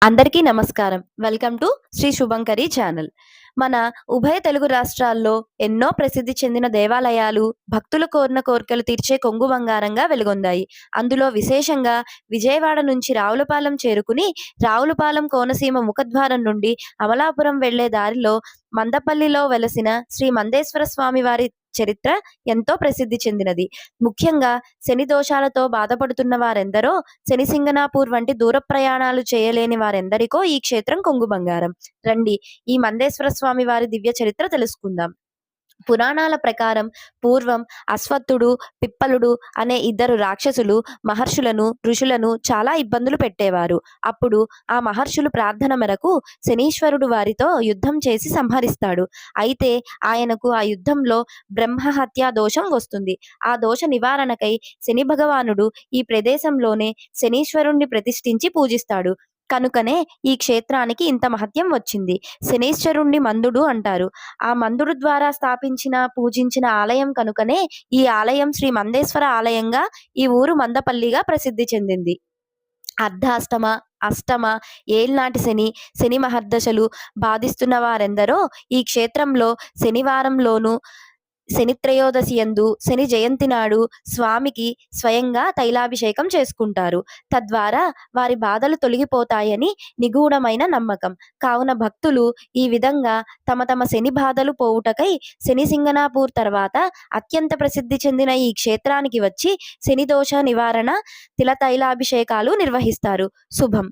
అందరికీ నమస్కారం. Welcome to Shri Shubhankari channel. మన ఉభయ తెలుగు రాష్ట్రాల్లో ఎన్నో ప్రసిద్ధి చెందిన దేవాలయాలు, భక్తులు కోరిన కోర్కెలు తీర్చే కొంగు బంగారంగా వెలుగొందాయి. అందులో విశేషంగా విజయవాడ నుంచి రావులపాలెం చేరుకుని, రావులపాలెం కోనసీమ ముఖద్వారం నుండి అమలాపురం వెళ్లే దారిలో మందపల్లిలో వెలసిన శ్రీ మందేశ్వర స్వామి వారి చరిత్ర ఎంతో ప్రసిద్ధి చెందినది. ముఖ్యంగా శని దోషాలతో బాధపడుతున్న వారెందరో, శనిసింగనాపూర్ వంటి దూర ప్రయాణాలు చేయలేని వారెందరికో ఈ క్షేత్రం కొంగు బంగారం. రండి, ఈ మందేశ్వర స్వామి వారి దివ్య చరిత్ర తెలుసుకుందాం. పురాణాల ప్రకారం పూర్వం అశ్వత్థుడు, పిప్పలుడు అనే ఇద్దరు రాక్షసులు మహర్షులను, ఋషులను చాలా ఇబ్బందులు పెట్టేవారు. అప్పుడు ఆ మహర్షులు ప్రార్థన మేరకు శనీశ్వరుడు వారితో యుద్ధం చేసి సంహరిస్తాడు. అయితే ఆయనకు ఆ యుద్ధంలో బ్రహ్మహత్యా దోషం వస్తుంది. ఆ దోష నివారణకై శని భగవానుడు ఈ ప్రదేశంలోనే శనీశ్వరుణ్ణి ప్రతిష్ఠించి పూజిస్తాడు. కనుకనే ఈ క్షేత్రానికి ఇంత మహత్యం వచ్చింది. శనీశ్వరుణ్ణి మందుడు అంటారు. ఆ మందుడు ద్వారా స్థాపించిన, పూజించిన ఆలయం కనుకనే ఈ ఆలయం శ్రీ మందేశ్వర ఆలయంగా ఈ ఊరు మందపల్లిగా ప్రసిద్ధి చెందింది. అర్ధాష్టమ, అష్టమ, ఏళ్నాటి శని, శని మహర్దశలు బాధిస్తున్న వారెందరో ఈ క్షేత్రంలో శనివారంలోనూ, శని త్రయోదశి యందు, శని జయంతి నాడు స్వామికి స్వయంగా తైలాభిషేకం చేసుకుంటారు. తద్వారా వారి బాధలు తొలగిపోతాయని నిగూఢమైన నమ్మకం. కావున భక్తులు ఈ విధంగా తమ తమ శని బాధలు పోవుటకై శనిసింగనాపూర్ తర్వాత అత్యంత ప్రసిద్ధి చెందిన ఈ క్షేత్రానికి వచ్చి శని దోష నివారణ, తిల తైలాభిషేకాలు నిర్వహిస్తారు. శుభం.